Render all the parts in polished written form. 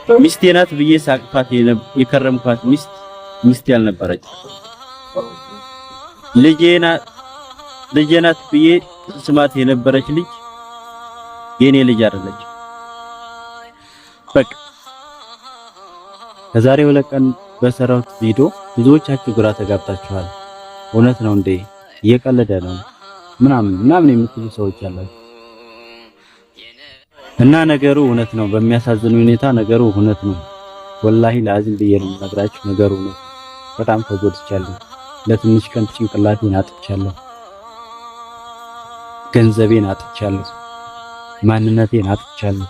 ሚስቴ ናት ብዬ ሳቅፋት የከረምኳት ሚስት ያልነበረች ልጄ ናት ብዬ ስማት የነበረች ልጅ የኔ ልጅ አይደለች። በቃ ከዛሬ 2 ቀን በሰራሁት ቪዲዮ ብዙዎቻችሁ ግራ ተጋብታችኋል። እውነት ነው እንዴ እየቀለደ ነው ምናምን የምትሉ ሰዎች አላችሁ። እና ነገሩ እውነት ነው። በሚያሳዝን ሁኔታ ነገሩ እውነት ነው። ወላሂ ለአዚም ብዬ ነው የምነግራችሁ። ነገሩ ነው። በጣም ተጎድቻለሁ። ለትንሽ ቀን ጭንቅላቴን አጥቻለሁ፣ ገንዘቤን አጥቻለሁ፣ ማንነቴን አጥቻለሁ፣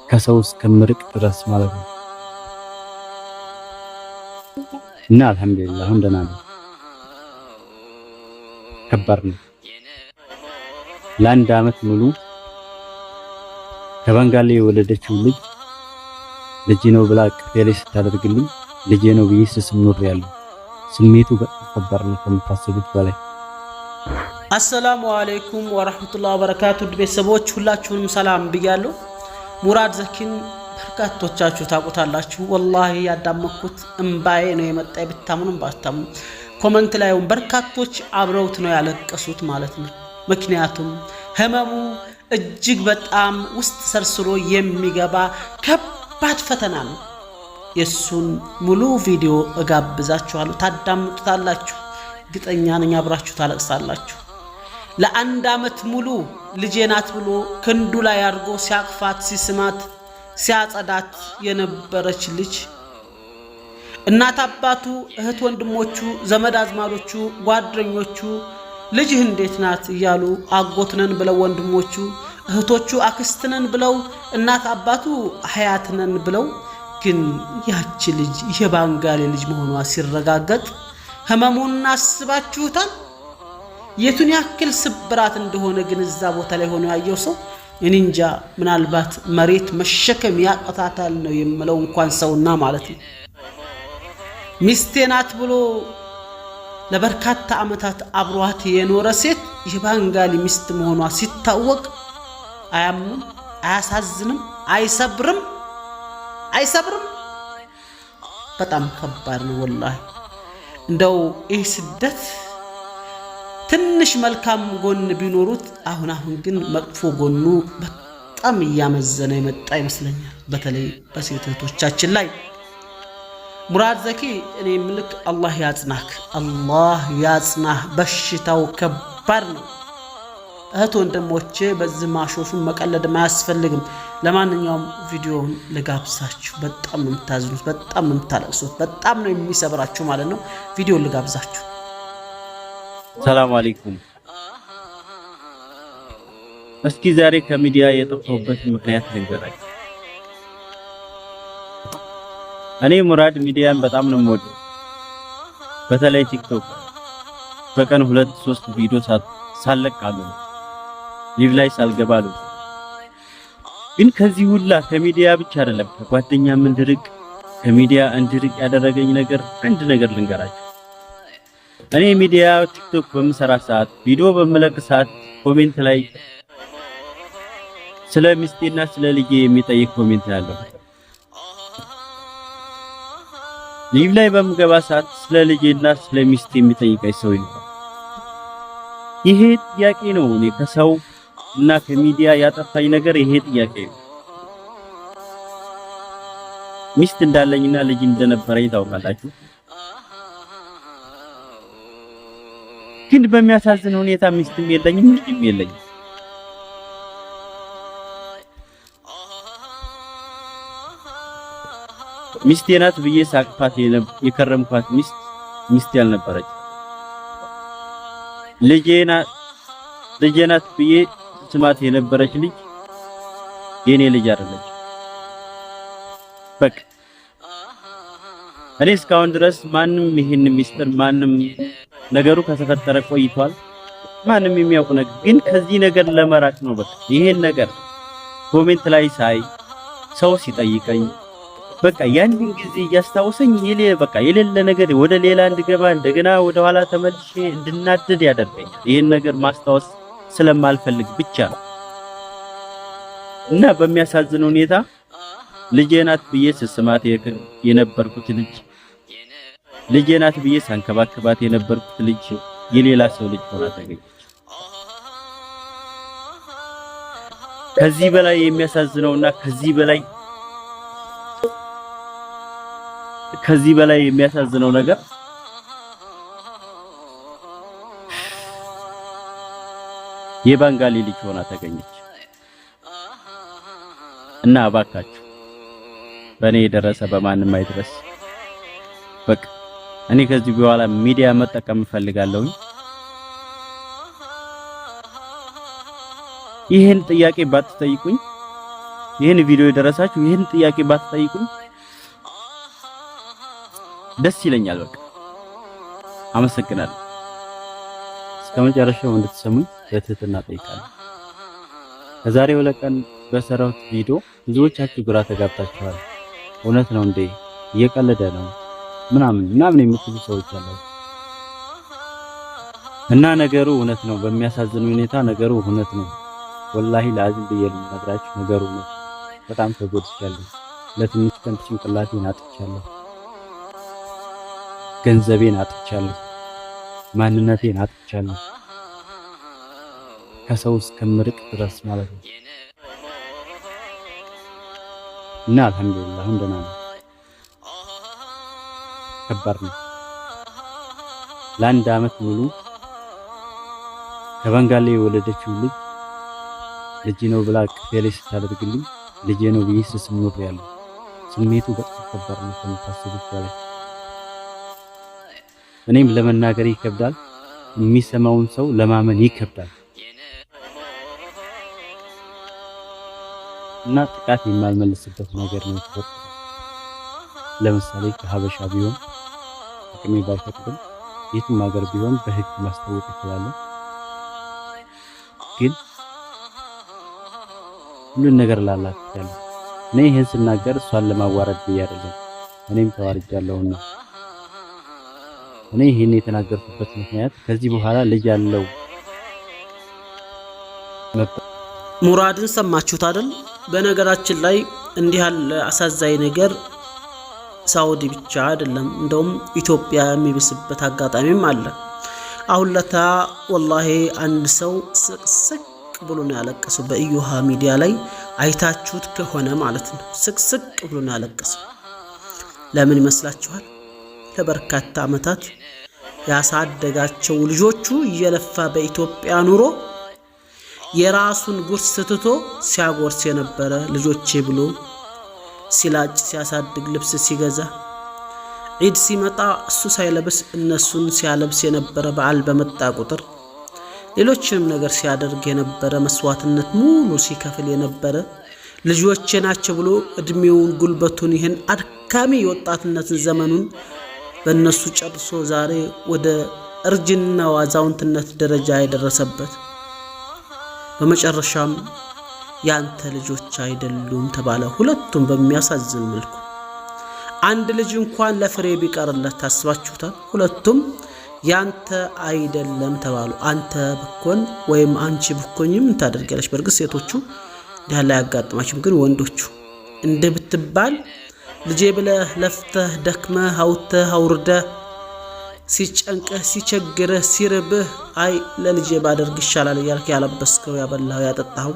ከሰው እስከምርቅ ድረስ ማለት ነው። እና አልሐምዱሊላህ አሁን ደህና ነው። ከባድ ነው። ለ1 አመት ሙሉ ከባንጋሌ የወለደችው ልጅ ነው ብላ ቅፌ ላይ ስታደርግልኝ ልጄ ነው ብዬ ስስም ኖሬያለሁ። ስሜቱ በጣም ከባድ ነው ከምታስቡት በላይ። አሰላሙ አለይኩም ወራህመቱላሂ ወበረካቱ። ቤተሰቦች ሁላችሁንም ሰላም ብያለሁ። ሙራድ ዘኪን በርካቶቻችሁ ታውቁታላችሁ። ወላሂ ያዳመኩት እምባዬ ነው የመጣ ብታምኑም ባታምኑ። ኮሜንት ላይም በርካቶች አብረውት ነው ያለቀሱት ማለት ነው። ምክንያቱም ህመሙ እጅግ በጣም ውስጥ ሰርስሮ የሚገባ ከባድ ፈተና ነው። የሱን ሙሉ ቪዲዮ እጋብዛችኋለሁ፣ ታዳምጡታላችሁ። ግጠኛ ነኝ አብራችሁ ታለቅሳላችሁ። ለ1 አመት ሙሉ ልጄ ናት ብሎ ክንዱ ላይ አድርጎ ሲያቅፋት ሲስማት ሲያጸዳት የነበረች ልጅ እናት አባቱ፣ እህት ወንድሞቹ፣ ዘመድ አዝማዶቹ፣ ጓደኞቹ ልጅህ እንዴት ናት እያሉ አጎትነን ብለው ወንድሞቹ፣ እህቶቹ አክስትነን ብለው እናት አባቱ ሀያትነን ብለው ግን ያቺ ልጅ የባንጋሌ ልጅ መሆኗ ሲረጋገጥ ህመሙን አስባችሁታል? የቱን ያክል ስብራት እንደሆነ ግን እዛ ቦታ ላይ ሆኖ ያየው ሰው እኔ እንጃ። ምናልባት መሬት መሸከም ያቅታታል ነው የምለው፣ እንኳን ሰውና ማለት ነው። ሚስቴ ናት ብሎ ለበርካታ ዓመታት አብሯት የኖረ ሴት የባንጋሊ ሚስት መሆኗ ሲታወቅ አያምንም? አያሳዝንም? አይሰብርም? በጣም ከባድ ነው ወላሂ። እንደው ይህ ስደት ትንሽ መልካም ጎን ቢኖሩት አሁን ግን መጥፎ ጎኑ በጣም እያመዘነ የመጣ ይመስለኛል፣ በተለይ በሴት እህቶቻችን ላይ። ሙራድ ዘኪ እኔ ምልክ አላህ ያጽናህ። በሽታው ከባድ ነው። እህት ወንድሞቼ በዚህ ማሾፉን መቀለድ አያስፈልግም። ለማንኛውም ቪዲዮውን ልጋብዛችሁ። በጣም ነው የምታዝኑት፣ በጣም ነው የምታለቅሱት፣ በጣም ነው የሚሰብራችሁ ማለት ነው። ቪዲዮውን ልጋብዛችሁ። ሰላም አለይኩም። እስኪ ዛሬ ከሚዲያ የጠፋሁበት ምክንያት ልንገራችሁ። እኔ ሙራድ ሚዲያን በጣም ነው የምወደው። በተለይ ቲክቶክ በቀን 2-3 ቪዲዮ ሳለቃለሁ፣ ሊቭ ላይ ሳልገባለሁ። ግን ከዚህ ሁላ ከሚዲያ ብቻ አይደለም ከጓደኛም እንድርቅ ከሚዲያ እንድርቅ ያደረገኝ ነገር አንድ ነገር ልንገራችሁ። እኔ ሚዲያ ቲክቶክ በምሰራ ሰዓት ቪዲዮ በመለቅ ሰዓት ኮሜንት ላይ ስለ ሚስቴና ስለ ልጄ የሚጠይቅ ኮሜንት ያለው፣ ሊቭ ላይ በምገባ ሰዓት ስለ ልጄና ስለ ሚስቴ የሚጠይቀኝ ሰው ይኖራል። ይሄ ጥያቄ ነው እኔ ከሰው እና ከሚዲያ ያጠፋኝ ነገር ይሄ ጥያቄ ነው። ሚስት እንዳለኝና ልጅ እንደነበረኝ ታውቃላችሁ። ግን በሚያሳዝን ሁኔታ ሚስትም የለኝም ልጅም የለኝም። ሚስቴ ናት ብዬ ሳቅፋት የከረምኳት ሚስት ያልነበረች ልጄ ናት ብዬ ስማት የነበረች ልጅ የኔ ልጅ አይደለች። በቃ እኔ እስካሁን ድረስ ማንም ይሄን ሚስጥር ነገሩ ከተፈጠረ ቆይቷል። ማንም የሚያውቅ ነገር ግን ከዚህ ነገር ለመራቅ ነው። በቃ ይሄን ነገር ኮሜንት ላይ ሳይ ሰው ሲጠይቀኝ በቃ ያንን ጊዜ እያስታወሰኝ የሌለ ነገር ወደ ሌላ እንድገባ እንደገና ወደ ኋላ ተመልሼ እንድናደድ ያደርገኛል። ይሄን ነገር ማስታወስ ስለማልፈልግ ብቻ ነው። እና በሚያሳዝን ሁኔታ ልጄ ናት ብዬ ስስማት የነበርኩት ልጄ ናት ብዬ ሳንከባከባት የነበርኩት ልጅ የሌላ ሰው ልጅ ሆና ተገኘች። ከዚህ በላይ የሚያሳዝነውና ከዚህ በላይ የሚያሳዝነው ነገር የባንጋሊ ልጅ ሆና ተገኘች። እና እባካችሁ በእኔ የደረሰ በማንም አይድረስ። በቃ እኔ ከዚህ በኋላ ሚዲያ መጠቀም እፈልጋለሁ። ይሄን ጥያቄ ባትጠይቁኝ፣ ይሄን ቪዲዮ የደረሳችሁ ይሄን ጥያቄ ባትጠይቁኝ ደስ ይለኛል። በቃ አመሰግናለሁ። እስከመጨረሻው እንድትሰሙኝ በትህትና ጠይቃለሁ። ከዛሬ 2 ቀን በሰራሁት ቪዲዮ ብዙዎቻችሁ ግራ ተጋብታችኋል። እውነት ነው እንዴ? እየቀለደ ነው ምናምን የምትሉ ሰዎች አሉ። እና ነገሩ እውነት ነው። በሚያሳዝን ሁኔታ ነገሩ እውነት ነው። ወላሂ ለአዝም ብዬ ልነግራችሁ ነገሩ ነው። በጣም ተጎድቻለሁ። ለትንሽ ቀን ጭንቅላቴን አጥቻለሁ፣ ገንዘቤን አጥቻለሁ፣ ማንነቴን አጥቻለሁ፣ ከሰው እስከምርቅ ድረስ ማለት ነው። እና አልሐምዱሊላህ አሁን ደህና ነው። ከባድ ነው። ለ1 ዓመት ሙሉ ከባንጋሌ የወለደችው ልጅ ነው ብላ ቅፌሌ ስታደርግልኝ ልጄ ነው ብዬ ስስም ኖሬያለሁ። ስሜቱ በጣም ከባድ ነው ከምታስቡት በላይ። እኔም ለመናገር ይከብዳል፣ የሚሰማውን ሰው ለማመን ይከብዳል። እና ጥቃት የማልመልስበት ነገር ነው ተፈጠረ። ለምሳሌ ከሀበሻ ቢሆን አቅሜ ባይፈቅድም የትም ሀገር ቢሆን በህግ ማስታወቅ እችላለሁ። ግን ሁሉን ነገር ላላክቻለሁ። እኔ ይሄን ስናገር እሷን ለማዋረድ ብዬ አይደለም፣ እኔም ተዋርጃለሁና። እኔ ይሄን የተናገርኩበት ምክንያት ከዚህ በኋላ ልጅ ያለው ሙራድን ሰማችሁት አይደል? በነገራችን ላይ እንዲህ ያለ አሳዛኝ ነገር ሳውዲ ብቻ አይደለም፣ እንደውም ኢትዮጵያ የሚብስበት አጋጣሚም አለ። አሁን ለታ ወላሂ አንድ ሰው ስቅስቅ ብሎ ነው ያለቀሰው። በኢዮሃ ሚዲያ ላይ አይታችሁት ከሆነ ማለት ነው፣ ስቅስቅ ብሎ ነው ያለቀሰው። ለምን ይመስላችኋል? ለበርካታ ዓመታት ያሳደጋቸው ልጆቹ እየለፋ በኢትዮጵያ ኑሮ የራሱን ጉርስ ትቶ ሲያጎርስ የነበረ ልጆቼ ብሎ ሲላጭ ሲያሳድግ ልብስ ሲገዛ ዒድ ሲመጣ እሱ ሳይለብስ እነሱን ሲያለብስ የነበረ በዓል በመጣ ቁጥር ሌሎችንም ነገር ሲያደርግ የነበረ መስዋዕትነት ሙሉ ሲከፍል የነበረ ልጆቼ ናቸው ብሎ እድሜውን ጉልበቱን ይህን አድካሚ የወጣትነትን ዘመኑን በእነሱ ጨርሶ ዛሬ ወደ እርጅና አዛውንትነት ደረጃ የደረሰበት በመጨረሻም ያንተ ልጆች አይደሉም ተባለ። ሁለቱም በሚያሳዝን መልኩ አንድ ልጅ እንኳን ለፍሬ ቢቀርለት ታስባችሁታል? ሁለቱም ያንተ አይደለም ተባሉ። አንተ ብኮን ወይም አንቺ ብኮኝም እንታደርጋለች። በርግጥ ሴቶቹ ዳላ ያጋጥማችሁም፣ ግን ወንዶቹ እንደ ብትባል ልጄ ብለህ ለፍተህ ደክመህ አውጥተህ አውርደህ ሲጨንቅህ ሲቸግርህ ሲርብህ አይ ለልጄ ባደርግ ይሻላል እያልክ ያለበስከው ያበላው ያጠጣው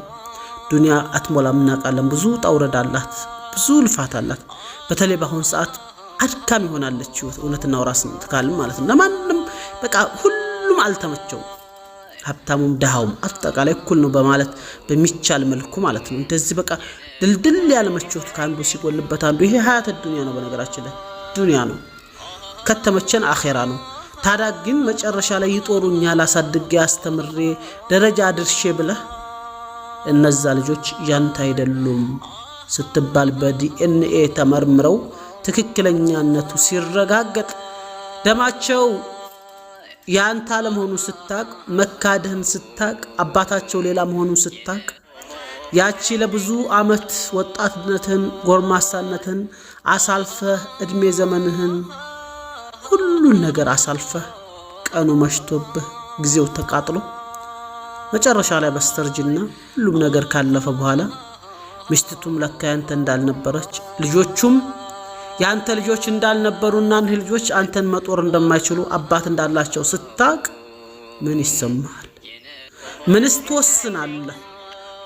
ዱንያ አትሞላም። እናውቃለን። ብዙ ጣውረድ አላት፣ ብዙ ልፋት አላት። በተለይ በአሁን ሰዓት አድካሚ ሆናለች ህይወት። እውነትና ራስን ተካልም ማለት ነው። ለማንም በቃ ሁሉም አልተመቸውም። ሀብታሙም ደሃውም አጠቃላይ እኩል ነው በማለት በሚቻል መልኩ ማለት ነው። እንደዚህ በቃ ድልድል ያለ መቾት ካንዱ ሲጎልበት አንዱ ይሄ ሀያት ዱንያ ነው። በነገራችን ላይ ዱንያ ነው፣ ከተመቸን አኼራ ነው። ታዲያ ግን መጨረሻ ላይ ይጦሩኛል አሳድጌ አስተምሬ ደረጃ አድርሼ ብለህ እነዛ ልጆች ያንተ አይደሉም ስትባል በዲኤንኤ ተመርምረው ትክክለኛነቱ ሲረጋገጥ ደማቸው ያንተ አለመሆኑ ስታቅ፣ መካድህን ስታቅ፣ አባታቸው ሌላ መሆኑ ስታቅ፣ ያቺ ለብዙ ዓመት ወጣትነትህን ጎርማሳነትህን አሳልፈህ እድሜ ዘመንህን ሁሉን ነገር አሳልፈህ ቀኑ መሽቶብህ ጊዜው ተቃጥሎ መጨረሻ ላይ በስተርጅና ሁሉም ነገር ካለፈ በኋላ ሚስትቱም ለካ ያንተ እንዳልነበረች ልጆቹም ያንተ ልጆች እንዳልነበሩና እነዚህ ልጆች አንተን መጦር እንደማይችሉ አባት እንዳላቸው ስታቅ ምን ይሰማሃል? ምንስ ትወስናለህ?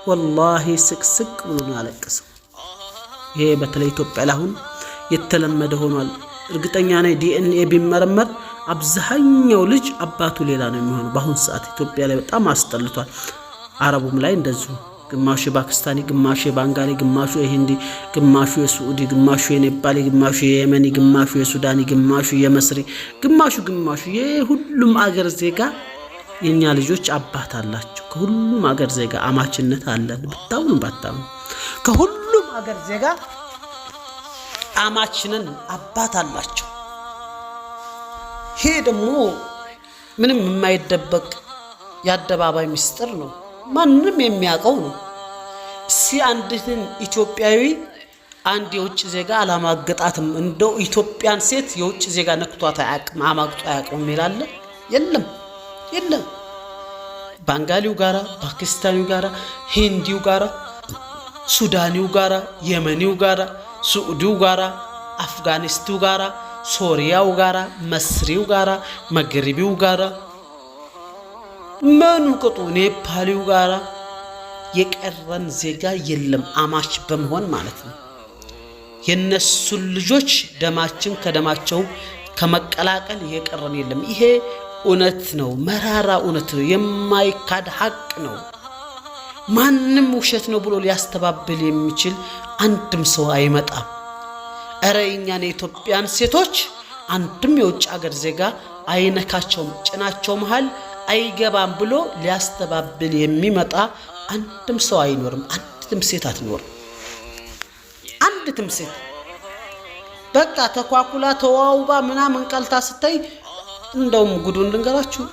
ወላሂ ስቅስቅ ብሎ ነው ያለቀሰው። ይሄ በተለይ ኢትዮጵያ ላይ አሁን የተለመደ ሆኗል። እርግጠኛ ነኝ ዲኤንኤ ቢመረመር አብዛኛው ልጅ አባቱ ሌላ ነው የሚሆነው። በአሁን ሰዓት ኢትዮጵያ ላይ በጣም አስጠልቷል። አረቡም ላይ እንደዚሁ ግማሹ የፓኪስታኒ፣ ግማሹ የባንጋሊ፣ ግማሹ የሂንዲ፣ ግማሹ የሱዑዲ፣ ግማሹ የኔፓሊ፣ ግማሹ የየመኒ፣ ግማሹ የሱዳኒ፣ ግማሹ የመስሪ፣ ግማሹ የሁሉም አገር ዜጋ የኛ ልጆች አባት አላቸው። ከሁሉም አገር ዜጋ አማችነት አለን። ብታውኑ ባታውኑ ከሁሉም አገር ዜጋ አማችንን አባት አላቸው። ይሄ ደግሞ ምንም የማይደበቅ የአደባባይ ምስጢር ነው። ማንንም የሚያውቀው ነው። አንድን ኢትዮጵያዊ አንድ የውጭ ዜጋ አላማገጣትም፣ እንደው ኢትዮጵያን ሴት የውጭ ዜጋ ነክቷት አያውቅም፣ አማግጦ አያውቅም ይላል። የለም። ባንጋሊው ጋራ፣ ፓኪስታኒው ጋራ፣ ሂንዲው ጋራ፣ ሱዳኒው ጋራ፣ የመኒው ጋራ፣ ሱዑዲው ጋራ፣ አፍጋኒስቱ ጋራ፣ ሶሪያው ጋራ፣ መስሪው ጋራ፣ መግሪቢው ጋራ፣ መኑ ቅጡ ኔፓሊው ጋራ የቀረን ዜጋ የለም። አማች በመሆን ማለት ነው። የነሱን ልጆች ደማችን ከደማቸው ከመቀላቀል የቀረን የለም። ይሄ እውነት ነው። መራራ እውነት ነው። የማይካድ ሐቅ ነው። ማንም ውሸት ነው ብሎ ሊያስተባብል የሚችል አንድም ሰው አይመጣም። እረ እኛን የኢትዮጵያን ሴቶች አንድም የውጭ አገር ዜጋ አይነካቸውም፣ ጭናቸው መሃል አይገባም ብሎ ሊያስተባብል የሚመጣ አንድም ሰው አይኖርም። አንድም ሴት አትኖርም። አንድም ሴት በቃ ተኳኩላ ተዋውባ ምናምን ቀልታ ስታይ እንደውም ጉዱን ልንገራችሁ፣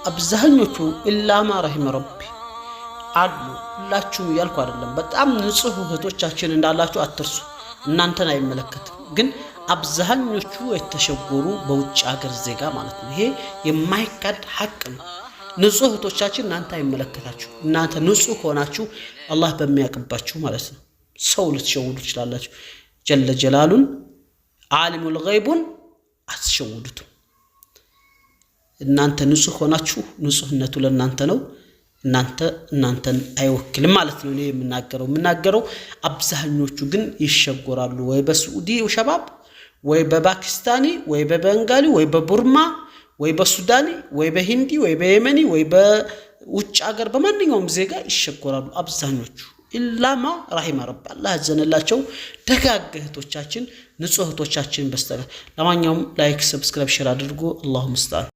አብዛኞቹ ኢላማ ረሂመ ረቢ አሉ። ሁላችሁም እያልኩ አይደለም። በጣም ንጹህ እህቶቻችን እንዳላችሁ አትርሱ። እናንተን አይመለከትም። ግን አብዛኞቹ የተሸጎሩ በውጭ ሀገር ዜጋ ማለት ነው። ይሄ የማይካድ ሐቅ ነው። ንጹህ እህቶቻችን እናንተ አይመለከታችሁ። እናንተ ንጹህ ሆናችሁ አላህ በሚያቀባችሁ ማለት ነው ሰው ልትሸውዱ ትችላላችሁ። ጀለ ጀላሉን ዓሊሙል ገይቡን አትሸውዱትም። እናንተ ንጹህ ሆናችሁ ንጹህነቱ ለእናንተ ነው። እናንተን አይወክልም ማለት ነው። እኔ የምናገረው አብዛኞቹ ግን ይሸጎራሉ። ወይ በሱዑዲ ሸባብ፣ ወይ በፓኪስታኒ፣ ወይ በቤንጋሊ፣ ወይ በቡርማ፣ ወይ በሱዳኒ፣ ወይ በሂንዲ፣ ወይ በየመኒ፣ ወይ በውጭ ሀገር በማንኛውም ዜጋ ይሸጎራሉ አብዛኞቹ። ኢላማ ረሂመ ረቢ አላህ ያዘነላቸው ደጋግ እህቶቻችን ንጹህ እህቶቻችን በስተቀር። ለማንኛውም ላይክ፣ ሰብስክራይብ፣ ሼር አድርጎ አላሁ ሙስተዓን